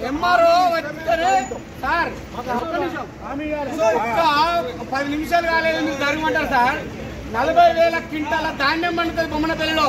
MRO వచ్చారే sir 10 నిమిషాలు కాలేదు మీరు జరగమంటారు సార్. 40,000 క్వింటాల ధాన్యం పండుతుంది బొమ్మనపల్లిలో.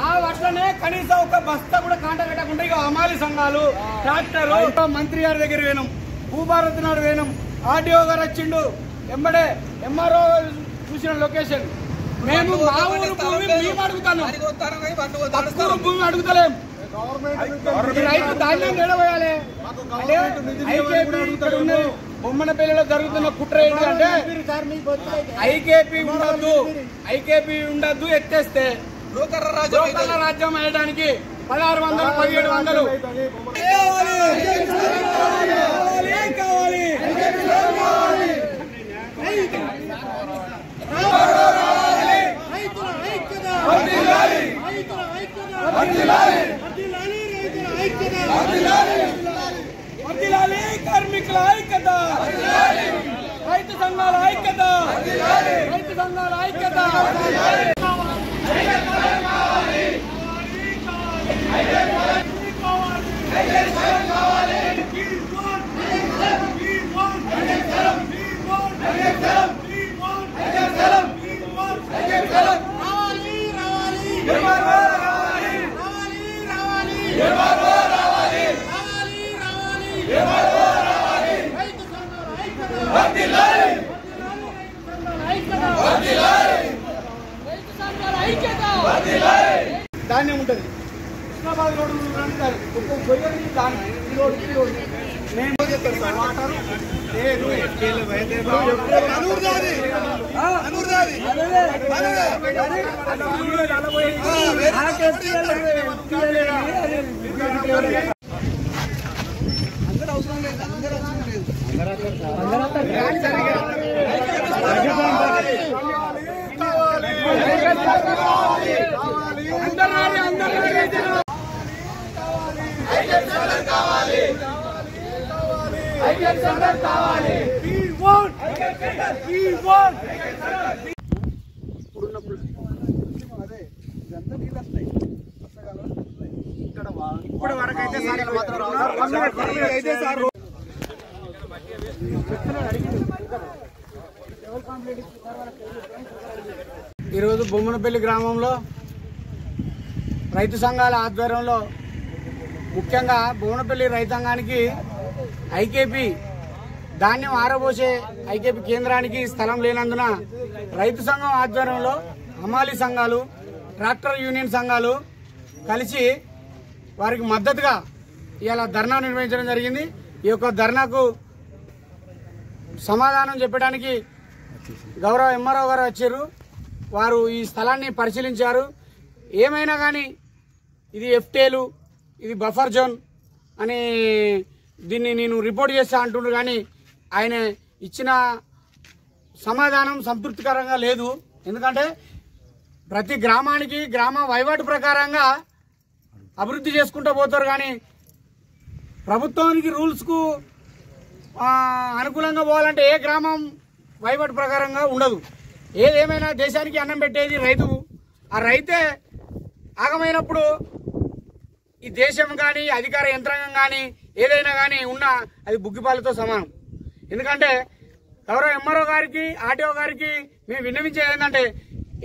ఆ వర్షనే కనీసం ఒక బస్తా కూడా కాంట పెట్టకుండా ఇక హమాలి సంఘాలు ట్రాక్టర్ మంత్రి గారి దగ్గర వేణం, భూభారతి నాడు వేణం, ఆర్డీఓ గారు వచ్చిండు ఎంబడే ఎంఆర్ఓ చూసిన లొకేషన్. మేము మా ఊరు భూమి మేము అడుగుతాను, భూమి అడుగుతలేం. రైతు ధాన్యం నిలబోయాలి. బొమ్మనపల్లిలో జరుగుతున్న కుట్ర ఏంటంటే ఐకేపీ ఉండద్దు ఎత్తేస్తే రాజ్యం వేయడానికి 1600 1700 కార్మికుల ఐక్యత, రైతు సంఘాల ఐక్యత, రైతు సంఘాల ఐక్యత. ధాన్యం ఉంటుంది హుస్నాబాద్ రోడ్డు అందరూ అవసరం లేదు, అందరూ అవసరం లేదు. ఇప్పుడు వరకు అయితే ఈరోజు బొమ్మనపల్లి గ్రామంలో రైతు సంఘాల ఆధ్వర్యంలో ముఖ్యంగా బొమ్మనపల్లి రైతాంగానికి ఐకేపీ ధాన్యం ఆరబోసే ఐకేపీ కేంద్రానికి స్థలం లేనందున రైతు సంఘం ఆధ్వర్యంలో హమాలి సంఘాలు, ట్రాక్టర్ యూనియన్ సంఘాలు కలిసి వారికి మద్దతుగా ఇవాళ ధర్నా నిర్వహించడం జరిగింది. ఈ యొక్క ధర్నాకు సమాధానం చెప్పడానికి గౌరవ ఎంఆర్ఓ గారు వచ్చారు. వారు ఈ స్థలాన్ని పరిశీలించారు. ఏమైనా కానీ ఇది ఎఫ్టేలు, ఇది బఫర్ జోన్ అని దీన్ని నేను రిపోర్ట్ చేస్తా అంటున్నారు. కానీ ఆయన ఇచ్చిన సమాధానం సంతృప్తికరంగా లేదు. ఎందుకంటే ప్రతి గ్రామానికి గ్రామ వైవాటు ప్రకారంగా అభివృద్ధి చేసుకుంటూ పోతారు. కానీ ప్రభుత్వానికి రూల్స్కు అనుకూలంగా పోవాలంటే ఏ గ్రామం వైవాటు ప్రకారంగా ఉండదు. ఏదేమైనా దేశానికి అన్నం పెట్టేది రైతు. ఆ రైతే ఆగమైనప్పుడు ఈ దేశం కానీ అధికార యంత్రాంగం కానీ ఏదైనా కానీ ఉన్నా అది బుగ్గిపాలతో సమానం. ఎందుకంటే గౌరవ ఎంఆర్ఓ గారికి, ఆర్టీఓ గారికి మేము విన్నవించేది ఏంటంటే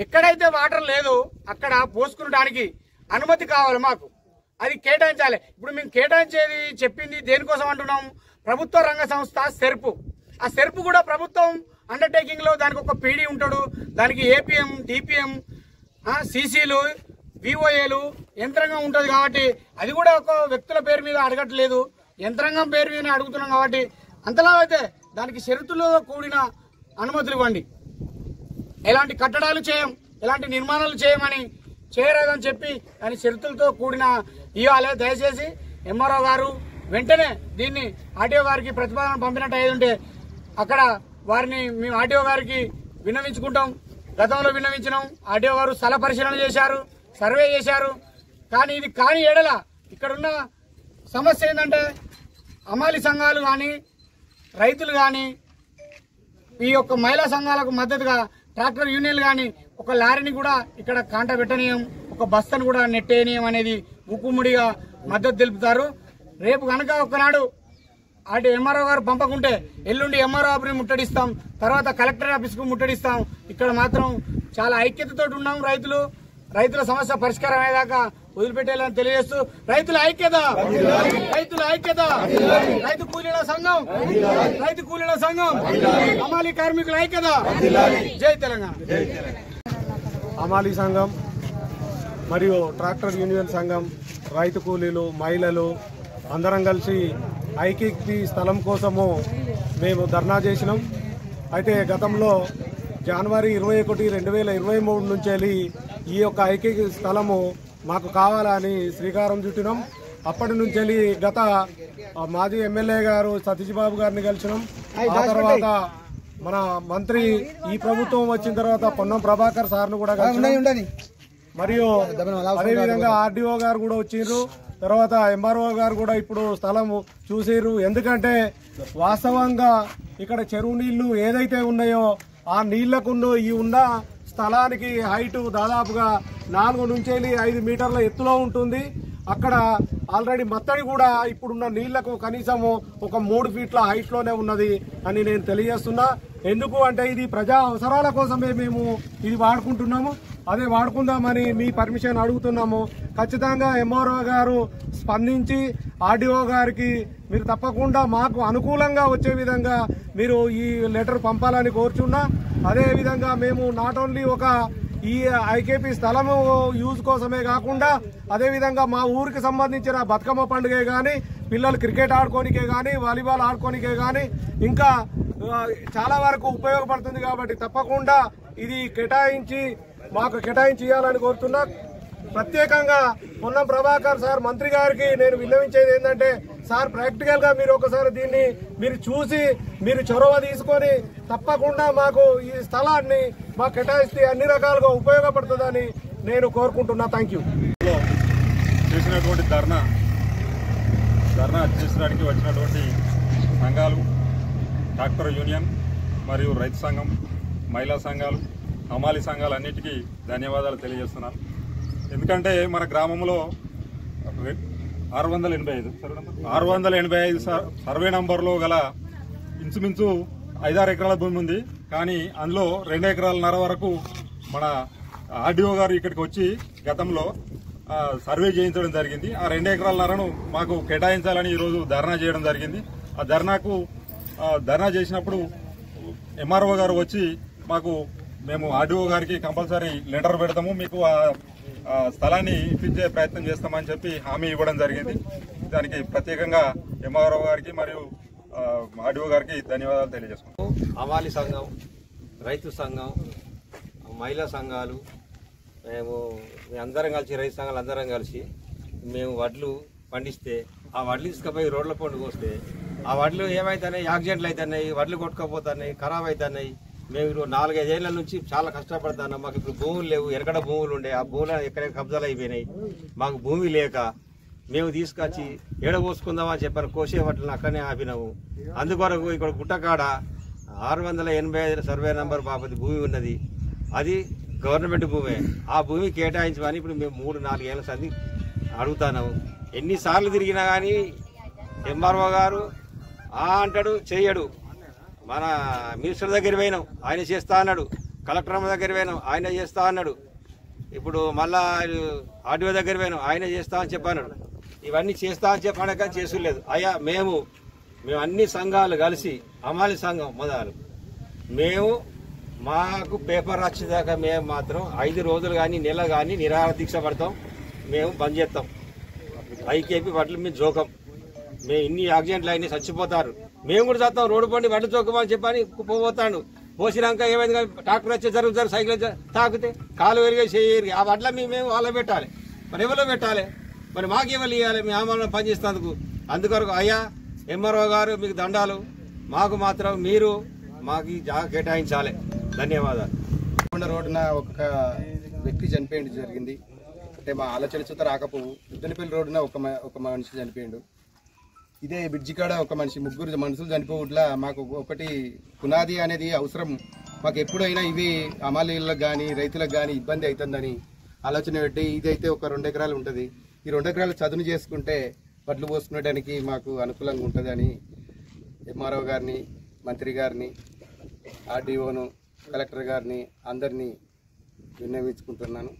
ఎక్కడైతే వాటర్ లేదు అక్కడ పోసుకునడానికి అనుమతి కావాలి మాకు, అది కేటాయించాలి. ఇప్పుడు మేము కేటాయించేది చెప్పింది దేనికోసం అంటున్నాం, ప్రభుత్వ రంగ సంస్థ సెర్పు. ఆ సెర్పు కూడా ప్రభుత్వం అండర్టేకింగ్ లో దానికి ఒక పీడీ ఉంటాడు, దానికి ఏపీఎం, డిపిఎం, సీసీలు, విఓఏలు యంత్రాంగం ఉంటుంది. కాబట్టి అది కూడా ఒక వ్యక్తుల పేరు మీద అడగట్లేదు, యంత్రాంగం పేరు మీద అడుగుతున్నాం. కాబట్టి అంతలా అయితే దానికి షరతులతో కూడిన అనుమతులు ఇవ్వండి. ఎలాంటి కట్టడాలు చేయం, ఎలాంటి నిర్మాణాలు చేయమని చేయరాదని చెప్పి దాని షరతులతో కూడిన ఇవ్వాలి. దయచేసి ఎంఆర్ఓ గారు వెంటనే దీన్ని ఆర్టీఓ గారికి ప్రతిపాదన పంపినట్టు అయ్యి ఉంటే అక్కడ వారిని మేము ఆర్టీఓ గారికి విన్నవించుకుంటాం. గతంలో విన్నవించినాం, ఆర్టీఓ గారు స్థల పరిశీలన చేశారు, సర్వే చేశారు. కానీ ఇది కాని ఏడల ఇక్కడున్న సమస్య ఏంటంటే హమాలి సంఘాలు కానీ రైతులు కానీ ఈ యొక్క మహిళా సంఘాలకు మద్దతుగా ట్రాక్టర్ యూనియన్లు కానీ ఒక లారీని కూడా ఇక్కడ కాంట పెట్టనీయం, ఒక బస్తను కూడా నెట్టేయనీయం అనేది ఉక్కుముడిగా మద్దతు తెలుపుతారు. రేపు కనుక ఒకనాడు అటు ఎంఆర్ఓ గారు పంపకుంటే ఎల్లుండి ఎంఆర్ఓ ఆఫీస్ని ముట్టడిస్తాం, తర్వాత కలెక్టర్ ఆఫీస్కు ముట్టడిస్తాం. ఇక్కడ మాత్రం చాలా ఐక్యతతో ఉన్నాం. రైతుల సమస్య పరిష్కారం అయ్యేదాకా వదిలిపెట్టేయాలని తెలియజేస్తూ రైతుల ఐక్యత, రైతు కూలీల సంఘం, హమాలీ కార్మికుల ఐక్యత. జై తెలంగాణ. హమాలీ సంఘం మరియు ట్రాక్టర్ యూనియన్ సంఘం, రైతు కూలీలు, మహిళలు అందరం కలిసి ఐకేపీ స్థలం కోసము మేము ధర్నా చేసినాం. అయితే గతంలో జనవరి 21, 2023 నుంచి వెళ్ళి ఈ యొక్క ఐకేపీ స్థలము మాకు కావాలని శ్రీకారం చుట్టినాం. అప్పటి నుంచి వెళ్ళి గత మాజీ ఎమ్మెల్యే గారు సతీష్ బాబు గారిని కలిసినాం. ఆ తర్వాత మన మంత్రి ఈ ప్రభుత్వం వచ్చిన తర్వాత పొన్నం ప్రభాకర్ సార్ను కూడా కలిసినాం. మరియు అదేవిధంగా ఆర్డీఓ గారు కూడా వచ్చిండ్రు. తర్వాత ఎంఆర్ఓ గారు కూడా ఇప్పుడు స్థలం చూసిర్రు. ఎందుకంటే వాస్తవంగా ఇక్కడ చెరువు నీళ్లు ఏదైతే ఉన్నాయో ఆ నీళ్లకు ఈ ఉన్న స్థలానికి హైట్ దాదాపుగా 4 నుంచి 5 మీటర్ల ఎత్తులో ఉంటుంది. అక్కడ ఆల్రెడీ మత్తడి కూడా ఇప్పుడున్న నీళ్లకు కనీసము ఒక 3 ఫీట్ల హైట్ లోనే ఉన్నది అని నేను తెలియజేస్తున్నా. ఎందుకు అంటే ఇది ప్రజా అవసరాల కోసమే మేము ఇది వాడుకుంటున్నాము. అదే వాడుకుందామని మీ పర్మిషన్ అడుగుతున్నాము. ఖచ్చితంగా ఎంఆర్ఓ గారు స్పందించి ఆర్డీఓ గారికి మీరు తప్పకుండా మాకు అనుకూలంగా వచ్చే విధంగా మీరు ఈ లెటర్ పంపాలని కోరుచున్నా. అదేవిధంగా మేము నాట్ ఓన్లీ ఒక ఈ ఐకేపీ స్థలము యూజ్ కోసమే కాకుండా అదేవిధంగా మా ఊరికి సంబంధించిన బతుకమ్మ పండుగే కానీ, పిల్లలు క్రికెట్ ఆడుకోనికే కానీ, వాలీబాల్ ఆడుకోనికే కానీ ఇంకా చాలా వరకు ఉపయోగపడుతుంది. కాబట్టి తప్పకుండా ఇది మాకు కేటాయించి ఇవ్వాలని కోరుతున్నా. ప్రత్యేకంగా పొన్నం ప్రభాకర్ సార్ మంత్రి గారికి నేను విన్నవించేది ఏంటంటే, సార్ ప్రాక్టికల్ గా మీరు ఒకసారి దీన్ని మీరు చూసి మీరు చొరవ తీసుకొని తప్పకుండా మాకు ఈ స్థలాన్ని మాకు కేటాయిస్తే అన్ని రకాలుగా ఉపయోగపడుతుందని నేను కోరుకుంటున్నా. Thank you. చేసినటువంటి ధర్నా చేసడానికి వచ్చినటువంటి సంఘాలు, ట్రాక్టర్ యూనియన్ మరియు రైతు సంఘం, మహిళా సంఘాలు, హమాలీ సంఘాలు అన్నిటికీ ధన్యవాదాలు తెలియజేస్తున్నాను. ఎందుకంటే మన గ్రామంలో 685 సర్వే నంబర్లో గల ఇంచుమించు 5-6 ఎకరాల భూమి ఉంది. కానీ అందులో 2 ఎకరాలన్నర వరకు మన ఆర్డీఓ గారు ఇక్కడికి వచ్చి గతంలో సర్వే చేయించడం జరిగింది. ఆ 2 ఎకరాలన్నరను మాకు కేటాయించాలని ఈరోజు ధర్నా చేయడం జరిగింది. ఆ ధర్నా చేసినప్పుడు ఎంఆర్ఓ గారు వచ్చి మేము ఆర్డీఓ గారికి కంపల్సరీ లెటర్ పెడతాము, మీకు ఆ స్థలాన్ని ఇప్పించే ప్రయత్నం చేస్తామని చెప్పి హామీ ఇవ్వడం జరిగింది. దానికి ప్రత్యేకంగా ఎంఆర్ఓ గారికి మరియు ఆర్డీఓ గారికి ధన్యవాదాలు తెలియజేసుకుంటాం. హమాలీ సంఘం, రైతు సంఘం, మహిళా సంఘాలు మేము అందరం కలిసి, రైతు సంఘాలు అందరం కలిసి మేము వడ్లు పండిస్తే ఆ వడ్లు తీసుకుపోయి రోడ్ల పండుగ వస్తే ఆ వడ్లు ఏమవుతున్నాయి, యాక్సిడెంట్లు అవుతున్నాయి, వడ్లు కొట్టుకపోతున్నాయి, ఖరాబ్ అవుతున్నాయి. మేము ఇప్పుడు 4-5 ఏళ్ల నుంచి చాలా కష్టపడుతున్నాం. మాకు ఇప్పుడు భూములు లేవు, ఎక్కడ భూములు ఉండే ఆ భూములు ఎక్కడెక్కడ కబ్జాలు అయిపోయినాయి. మాకు భూమి లేక మేము తీసుకొచ్చి ఏడబోసుకుందామని చెప్పాను. కోసే వడ్లను అక్కడనే ఆపినాము. అందుకొరకు ఇక్కడ గుట్టకాడ 685 సర్వే నంబర్ బాపతి భూమి ఉన్నది. అది గవర్నమెంట్ భూమే. ఆ భూమి కేటాయించమని ఇప్పుడు మేము 3-4 ఏళ్ల సంది అడుగుతున్నాము. ఎన్నిసార్లు తిరిగినా కానీ ఎంఆర్ఓ గారు అంటాడు, చెయ్యడు. మన మినిస్టర్ దగ్గర పోయినాం, ఆయన చేస్తా అన్నాడు. కలెక్టర్ దగ్గర పోయినాం, ఆయన చేస్తా అన్నాడు. ఇప్పుడు మళ్ళా ఆర్డీఓ దగ్గర పోయినాం, ఆయన చేస్తా అని చెప్పన్నాడు. ఇవన్నీ చేస్తా అని చెప్పాను కానీ చేసులేదు. అయ్యా మేము అన్ని సంఘాలు కలిసి, హమాలీ సంఘం మొదలు మాకు పేపర్ వచ్చేదాకా మేము మాత్రం 5 రోజులు కానీ నెల కానీ నిరాహార దీక్ష పడతాం. మేము బంద్ చేస్తాం. ఐకేపీ వడ్లు మీద జోకం. మేము ఇన్ని యాక్సిడెంట్లు అయినా చచ్చిపోతారు, మేము కూడా చేస్తాం. రోడ్డు పండి వడ్లు జోకమని చెప్పని పోతాడు. పోసినాక ఏమైంది, ట్రాక్టర్ వచ్చే జరుగుతారు, సైకిల్ తాకితే కాలు వెరిగే చేయరు. ఆ వడ్ల మేము వాళ్ళ పెట్టాలి, మరి ఎవరో పెట్టాలి, మరి మాకు ఎవరు ఇవ్వాలి, మేము ఆమె పనిచేసేందుకు. అందుకొరకు అయ్యా ఎంఆర్ఓ గారు మీకు దండాలు, మాకు మాత్రం మీరు మాకు జాగా కేటాయించాలి. ధన్యవాదాలు. రోడ్డున ఒక వ్యక్తి చనిపోయింది జరిగింది. అంటే మా ఆలోచన చూత రాకపోవు. ఉద్దనపల్లి రోడ్డున ఒక మనిషి చనిపోయిండు. ఇదే బ్రిడ్జి కాడ ఒక మనిషి, 3 మనుషులు చనిపోవట్లా. మాకు ఒకటి పునాది అనేది అవసరం. మాకు ఎప్పుడైనా ఇవి అమాలీలకు కానీ రైతులకు కానీ ఇబ్బంది అవుతుందని ఆలోచన పెట్టి ఇదైతే ఒక 2 ఎకరాలు ఉంటుంది. ఈ 2 ఎకరాలు చదును చేసుకుంటే వడ్లు పోసుకునేటానికి మాకు అనుకూలంగా ఉంటుందని ఎంఆర్ఓ గారిని, మంత్రి గారిని, ఆర్డీఓను, కలెక్టర్ గారిని అందరినీ విన్నవించుకుంటున్నాను.